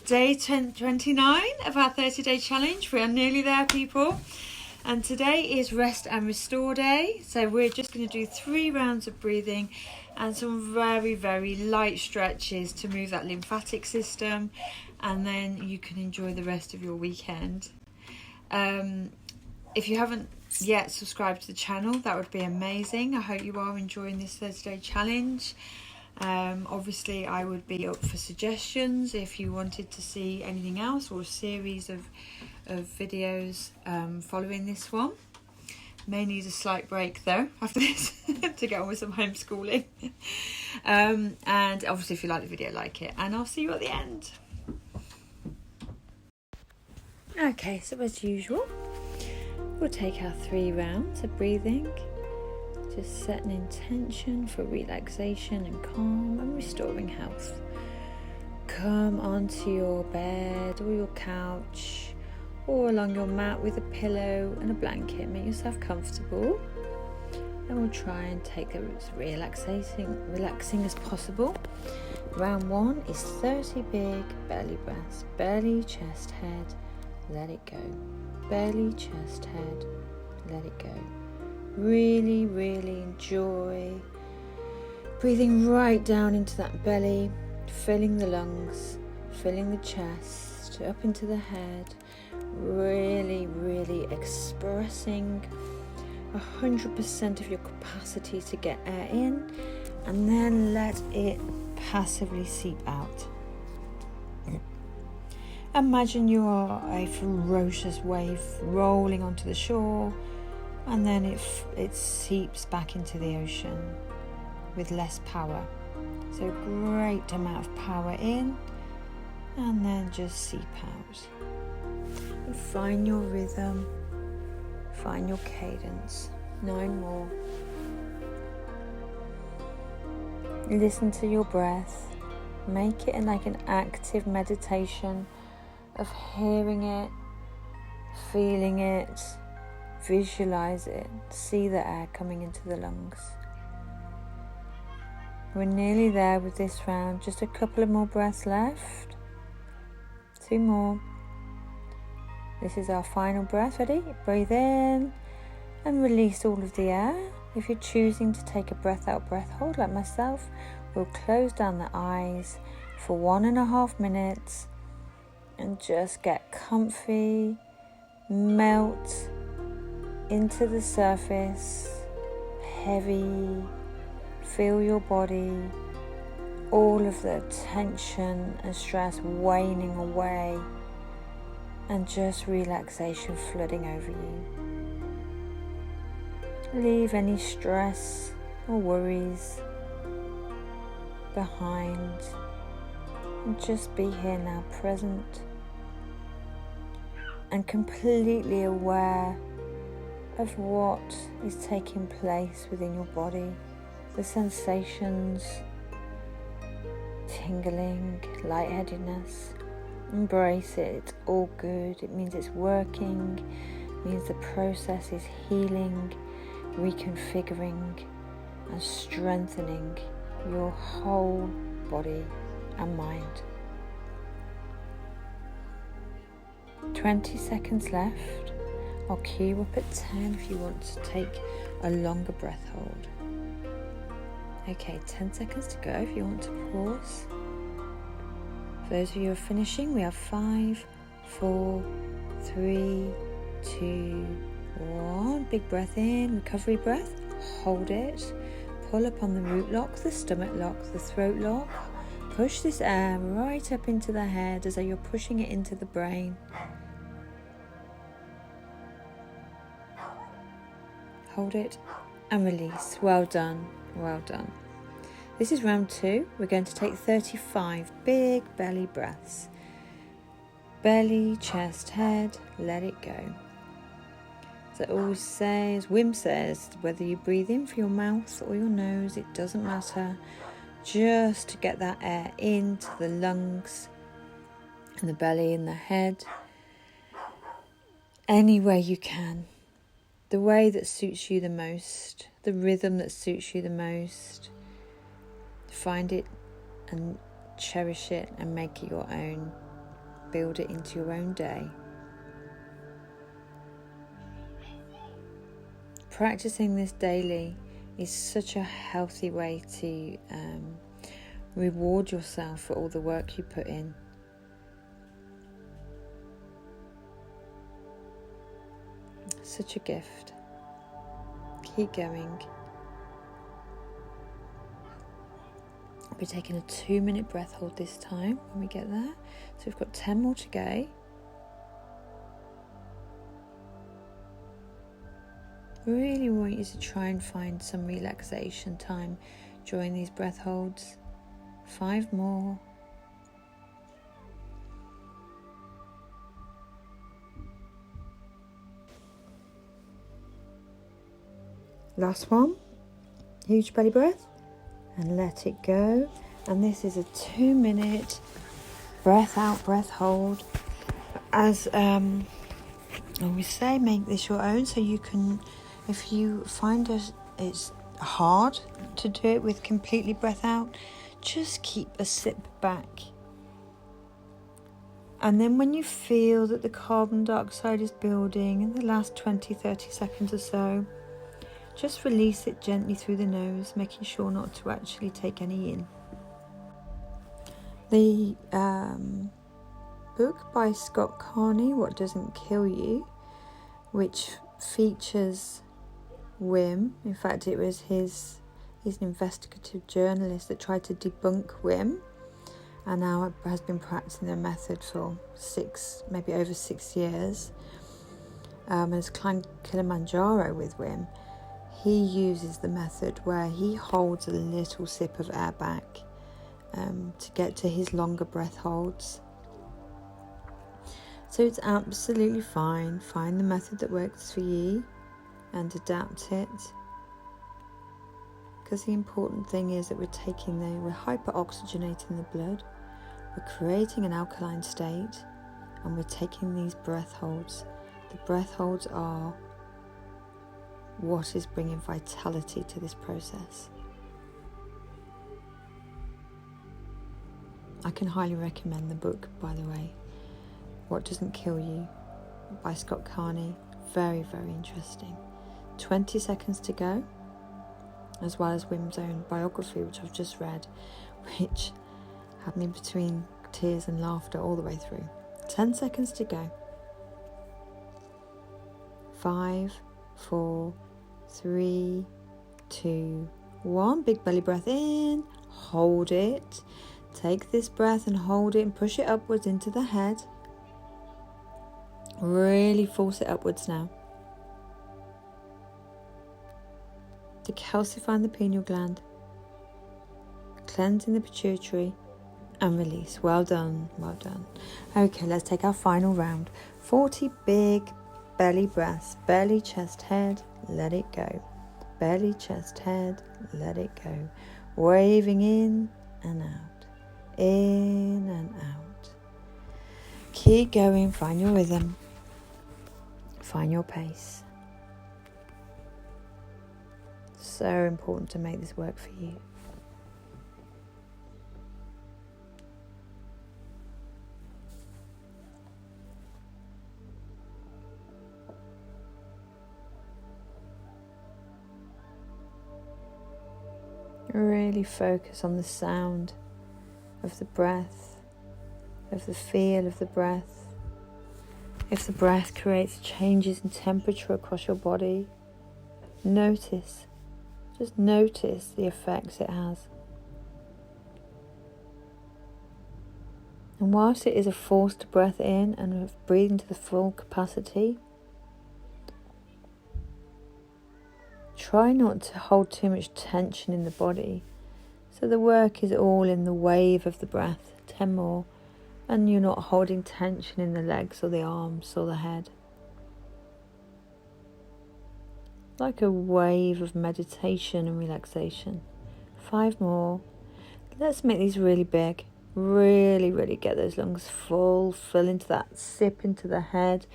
Day 29 of our 30-day challenge. We are nearly there, people. And today is rest and restore day. So we're just going to do 3 rounds of breathing and some very, very light stretches to move that lymphatic system. And then you can enjoy the rest of your weekend. If you haven't yet subscribed to the channel, that would be amazing. I hope you are enjoying this 30-day challenge. Obviously I would be up for suggestions if you wanted to see anything else or a series of videos following this one. May need a slight break though after this to get on with some homeschooling. And obviously if you like the video, like it, and I'll see you at the end. Okay, so as usual, we'll take our 3 rounds of breathing. Just set an intention for relaxation and calm and restoring health. Come onto your bed or your couch or along your mat with a pillow and a blanket. Make yourself comfortable. And we'll try and take it as relaxing as possible. Round 1 is 30 big belly breaths. Belly, chest, head, let it go. Belly, chest, head, let it go. Really, really enjoy breathing right down into that belly, filling the lungs, filling the chest, up into the head. Really, really expressing 100% of your capacity to get air in, and then let it passively seep out. Imagine you are a ferocious wave rolling onto the shore, and then it seeps back into the ocean with less power. So great amount of power in, and then just seep out. And find your rhythm, find your cadence. 9 more. Listen to your breath. Make it like an active meditation of hearing it, feeling it, visualize it, see the air coming into the lungs. We're nearly there with this round, just a couple of more breaths left. 2 more. This is our final breath. Ready? Breathe in and release all of the air. If you're choosing to take a breath out, breath hold like myself, we'll close down the eyes for 1.5 minutes and just get comfy, melt into the surface, heavy, feel your body, all of the tension and stress waning away, and just relaxation flooding over you. Leave any stress or worries behind and just be here now, present and completely aware of what is taking place within your body, the sensations, tingling, lightheadedness. Embrace it, it's all good. It means it's working, it means the process is healing, reconfiguring and strengthening your whole body and mind. 20 seconds left. I'll cue you up at 10 if you want to take a longer breath hold. Okay, 10 seconds to go if you want to pause. For those of you who are finishing, we have 5, 4, 3, 2, 1. Big breath in, recovery breath. Hold it. Pull up on the root lock, the stomach lock, the throat lock. Push this air right up into the head as though you're pushing it into the brain. Hold it and release. Well done, well done. This is round 2. We're going to take 35 big belly breaths. Belly, chest, head, let it go. So I always say, as Wim says, whether you breathe in through your mouth or your nose, it doesn't matter. Just to get that air into the lungs and the belly and the head. Any way you can. The way that suits you the most. The rhythm that suits you the most. Find it and cherish it and make it your own. build it into your own day. Practicing this daily is such a healthy way to reward yourself for all the work you put in. Such a gift. Keep going. We're taking a 2-minute breath hold this time when we get there. So we've got 10 more to go. Really want you to try and find some relaxation time during these breath holds. 5 more. Last one. Huge belly breath. And let it go. And this is a 2-minute breath out, breath hold. As I always say, make this your own, so you can, if you find it's hard to do it with completely breath out, just keep a sip back. And then when you feel that the carbon dioxide is building in the last 20-30 seconds or so, just release it gently through the nose, making sure not to actually take any in. The book by Scott Carney, What Doesn't Kill You, which features Wim. In fact, it was he's an investigative journalist that tried to debunk Wim, and now has been practicing their method for maybe over 6 years. Has climbed Kilimanjaro with Wim. He uses the method where he holds a little sip of air back to get to his longer breath holds. So it's absolutely fine. Find the method that works for you and adapt it. Because the important thing is that we're hyper-oxygenating the blood, we're creating an alkaline state, and we're taking these breath holds. The breath holds are what is bringing vitality to this process. I can highly recommend the book, by the way, What Doesn't Kill You by Scott Carney. Very, very interesting. 20 seconds to go, as well as Wim's own biography, which I've just read, which had me between tears and laughter all the way through. 10 seconds to go. 5, 4, 3, 2, 1. Big belly breath in. Hold it. Take this breath and hold it and push it upwards into the head. Really force it upwards now. Decalcifying the pineal gland. Cleansing the pituitary. And release. Well done. Well done. Okay, let's take our final round. 40 big belly breaths. Belly, chest, head. Let it go. Belly, chest, head. Let it go. Waving in and out. In and out. Keep going. Find your rhythm. Find your pace. So important to make this work for you. Really focus on the sound of the breath, of the feel of the breath. If the breath creates changes in temperature across your body, notice, just notice the effects it has. And whilst it is a forced breath in and breathe into the full capacity, try not to hold too much tension in the body. So the work is all in the wave of the breath. 10 more. And you're not holding tension in the legs or the arms or the head. Like a wave of meditation and relaxation. 5 more. Let's make these really big. Really get those lungs full. Fill into that. Sip into the head.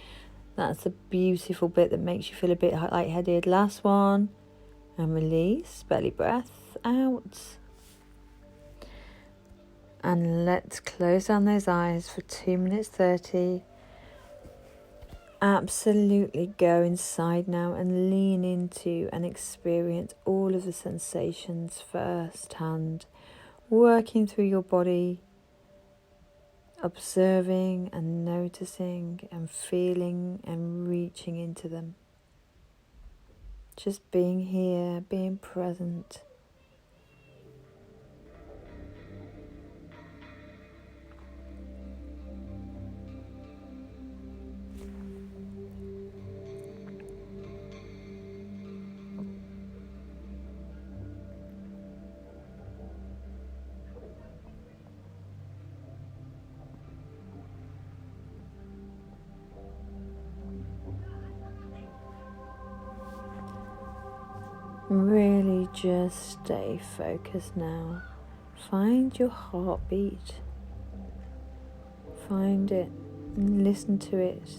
That's the beautiful bit that makes you feel a bit lightheaded. Last one. And release. Belly breath out. And let's close down those eyes for 2 minutes 30. Absolutely go inside now and lean into and experience all of the sensations firsthand, working through your body, observing and noticing and feeling and reaching into them. Just being here, being present. Really just stay focused now. Find your heartbeat. Find it and listen to it.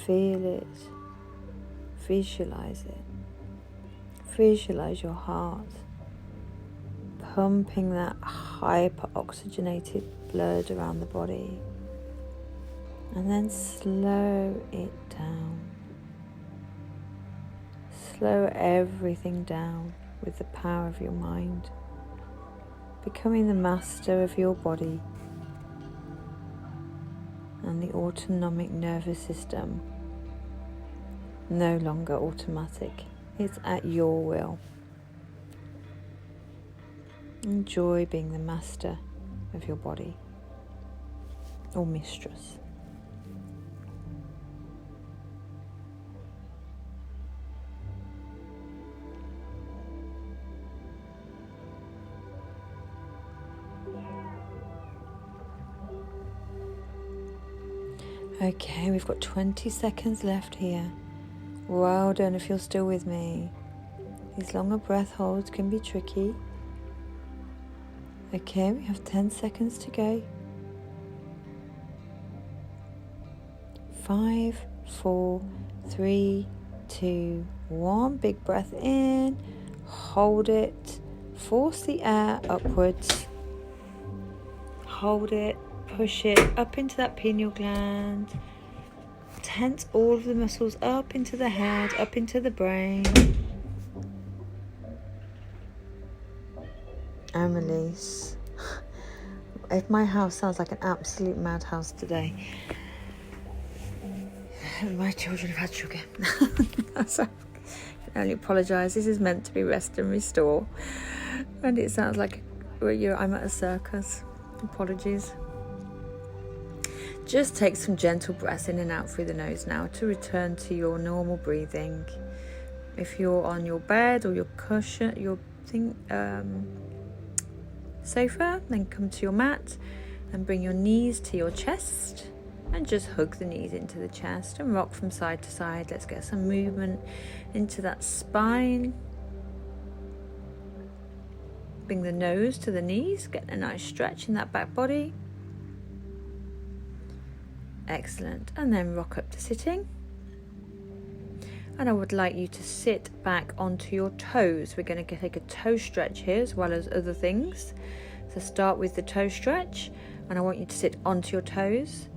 Feel it. Visualize it. Visualize your heart pumping that hyper-oxygenated blood around the body. And then slow it down. Slow everything down with the power of your mind, becoming the master of your body and the autonomic nervous system, no longer automatic. It's at your will. Enjoy being the master of your body, or mistress. Okay, we've got 20 seconds left here. Well done if you're still with me. These longer breath holds can be tricky. Okay, we have 10 seconds to go. 5, 4, 3, 2, 1. Big breath in. Hold it. Force the air upwards. Hold it. Push it up into that pineal gland. Tense all of the muscles up into the head, up into the brain. And release. If my house sounds like an absolute madhouse today, my children have had sugar. So I can only apologise. This is meant to be rest and restore, and it sounds like I'm at a circus. Apologies. Just take some gentle breaths in and out through the nose now to return to your normal breathing. If you're on your bed or your cushion, your sofa, then come to your mat and bring your knees to your chest and just hug the knees into the chest and rock from side to side. Let's get some movement into that spine. Bring the nose to the knees, get a nice stretch in that back body. Excellent. And then rock up to sitting. And I would like you to sit back onto your toes. We're going to take a toe stretch here as well as other things. So start with the toe stretch, and I want you to sit onto your toes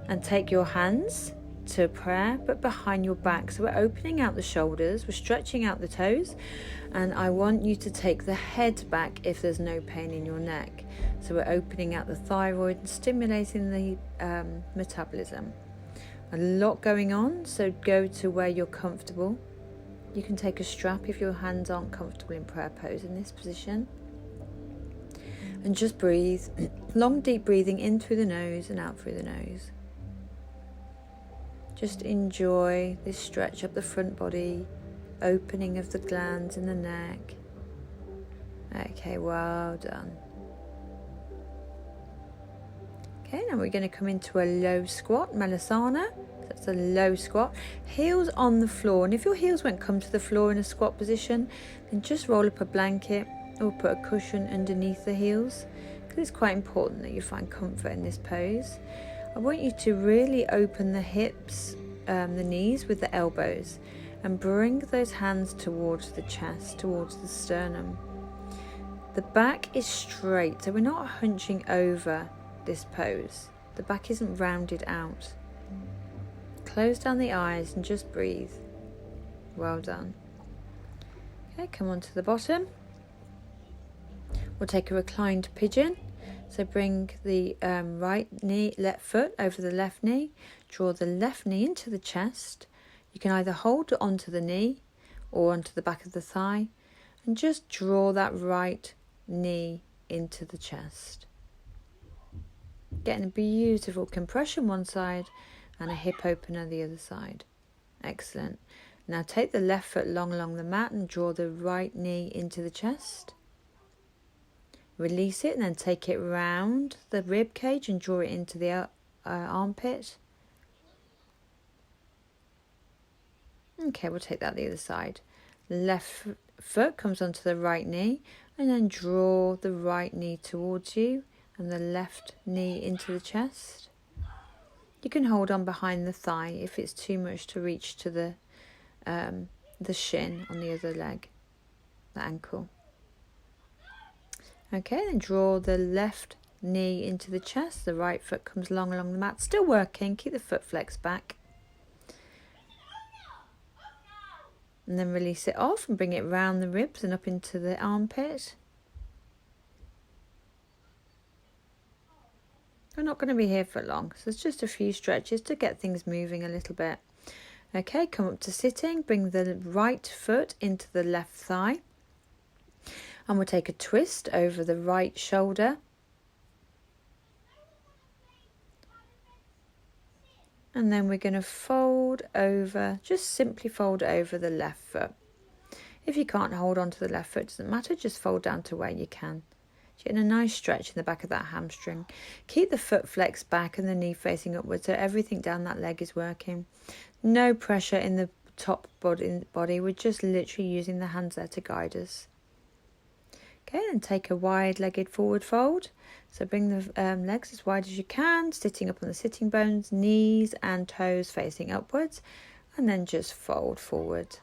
and take your hands to prayer, but behind your back. So we're opening out the shoulders, we're stretching out the toes, and I want you to take the head back if there's no pain in your neck. So we're opening out the thyroid and stimulating the metabolism. A lot going on, so go to where you're comfortable. You can take a strap if your hands aren't comfortable in prayer pose in this position. And just breathe. Long deep breathing in through the nose and out through the nose. Just enjoy this stretch up the front body, opening of the glands in the neck. Okay, well done. Okay, now we're going to come into a low squat, Malasana. That's a low squat. Heels on the floor. And if your heels won't come to the floor in a squat position, then just roll up a blanket or put a cushion underneath the heels, because it's quite important that you find comfort in this pose. I want you to really open the hips, the knees with the elbows, and bring those hands towards the chest, towards the sternum. The back is straight, so we're not hunching over this pose. The back isn't rounded out. Close down the eyes and just breathe. Well done. Okay, come on to the bottom. We'll take a reclined pigeon. So bring the right knee, left foot over the left knee. Draw the left knee into the chest. You can either hold onto the knee or onto the back of the thigh. And just draw that right knee into the chest. Getting a beautiful compression one side and a hip opener the other side. Excellent. Now take the left foot long along the mat and draw the right knee into the chest. Release it and then take it round the rib cage and draw it into the armpit. Okay, we'll take that the other side. Left foot comes onto the right knee and then draw the right knee towards you and the left knee into the chest. You can hold on behind the thigh if it's too much to reach to the shin on the other leg, the ankle. Okay, then draw the left knee into the chest. The right foot comes long along the mat. Still working. Keep the foot flexed back. And then release it off and bring it round the ribs and up into the armpit. We're not going to be here for long, so it's just a few stretches to get things moving a little bit. Okay, come up to sitting. Bring the right foot into the left thigh. And we'll take a twist over the right shoulder. And then we're going to fold over, just simply fold over the left foot. If you can't hold on to the left foot, it doesn't matter, just fold down to where you can. Getting a nice stretch in the back of that hamstring. Keep the foot flexed back and the knee facing upwards so everything down that leg is working. No pressure in the top body. We're just literally using the hands there to guide us. Okay, then take a wide-legged forward fold. So bring the legs as wide as you can, sitting up on the sitting bones, knees and toes facing upwards, and then just fold forward.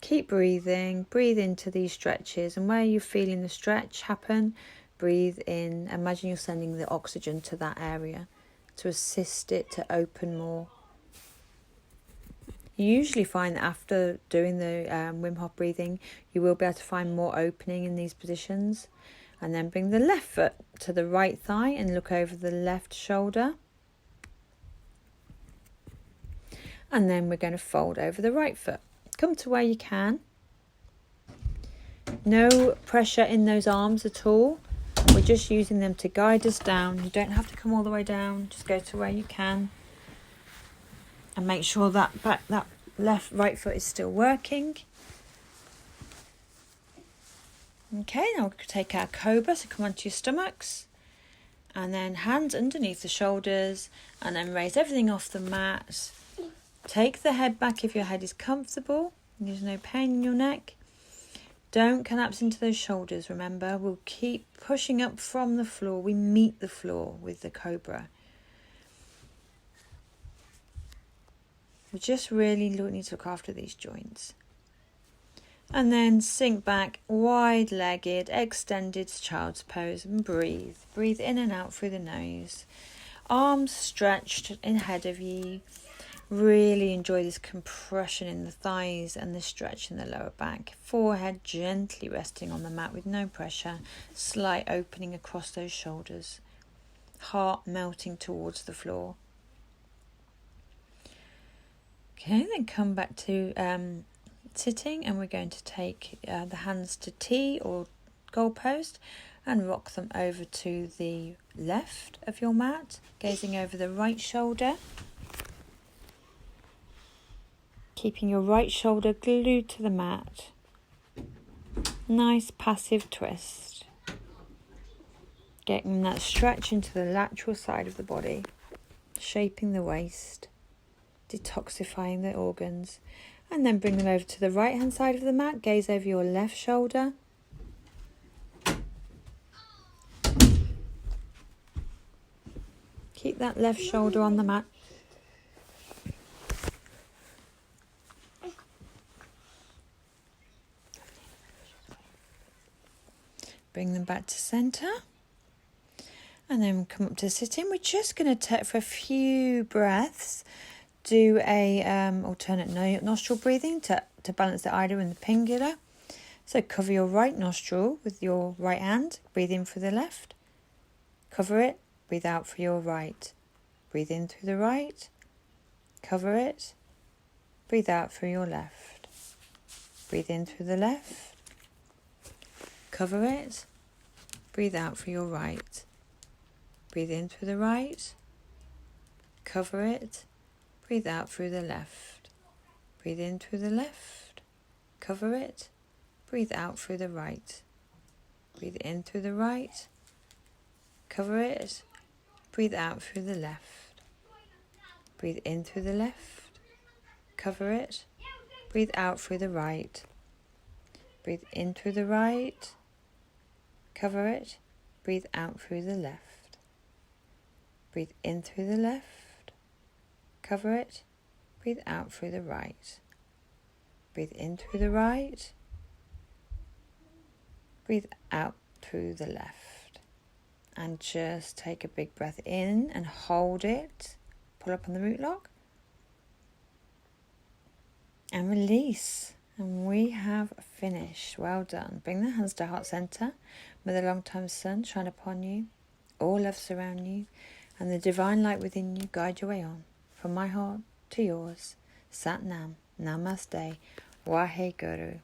Keep breathing, breathe into these stretches, and where you're feeling the stretch happen, breathe in. Imagine you're sending the oxygen to that area to assist it to open more. You usually find that after doing the Wim Hof breathing, you will be able to find more opening in these positions. And then bring the left foot to the right thigh and look over the left shoulder. And then we're going to fold over the right foot. Come to where you can. No pressure in those arms at all. We're just using them to guide us down. You don't have to come all the way down. Just go to where you can. And make sure that right foot is still working. Okay, now we'll take our cobra, so come onto your stomachs. And then hands underneath the shoulders. And then raise everything off the mat. Take the head back if your head is comfortable. There's no pain in your neck. Don't collapse into those shoulders, remember. We'll keep pushing up from the floor. We meet the floor with the cobra. We just really need to look after these joints. And then sink back, wide-legged, extended child's pose, and breathe. Breathe in and out through the nose. Arms stretched ahead of you. Really enjoy this compression in the thighs and the stretch in the lower back. Forehead gently resting on the mat with no pressure. Slight opening across those shoulders. Heart melting towards the floor. Okay, then come back to sitting, and we're going to take the hands to T or goalpost and rock them over to the left of your mat, gazing over the right shoulder. Keeping your right shoulder glued to the mat. Nice passive twist. Getting that stretch into the lateral side of the body. Shaping the waist. Detoxifying the organs. And then bring them over to the right hand side of the mat. Gaze over your left shoulder. Keep that left shoulder on the mat. back to centre. And then come up to sitting. We're just going to take for a few breaths, do a alternate nostril breathing to balance the ida and the pingula. So cover your right nostril with your right hand, breathe in through the left. Cover it, breathe out through your right. Breathe in through the right, cover it, breathe out through your left. Breathe in through the left, cover it, breathe out through your right. Breathe in through the right, cover it, breathe out through the left. Breathe in through the left, cover it, breathe out through the right. Breathe in through the right, cover it, breathe out through the left. Breathe in through the left, cover it, breathe out through the right. Breathe in through the right, cover it, breathe out through the left. Breathe in through the left, cover it, breathe out through the right. Breathe in through the right, breathe out through the left. And just take a big breath in and hold it. Pull up on the root lock. And release. And we have finished. Well done. Bring the hands to heart center. May the long-time sun shine upon you. All love surround you. And the divine light within you guide your way on. From my heart to yours. Sat Nam. Namaste. Waheguru.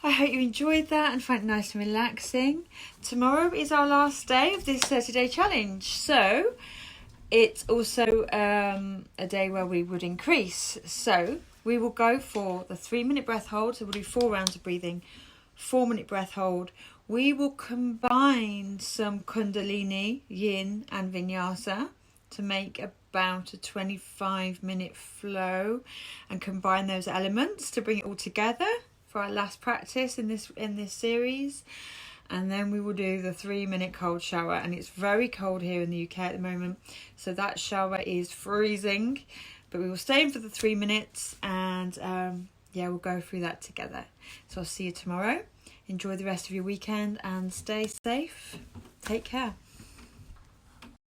I hope you enjoyed that and found it nice and relaxing. Tomorrow is our last day of this 30-day challenge. So it's also a day where we would increase. So we will go for the 3-minute breath hold. So we'll do 4 rounds of breathing, 4-minute breath hold. We will combine some Kundalini, Yin and Vinyasa to make about a 25-minute flow and combine those elements to bring it all together for our last practice in this series. And then we will do the 3-minute cold shower, and it's very cold here in the UK at the moment, so that shower is freezing, but we will stay in for the 3 minutes and we'll go through that together. So I'll see you tomorrow. Enjoy the rest of your weekend and stay safe. Take care.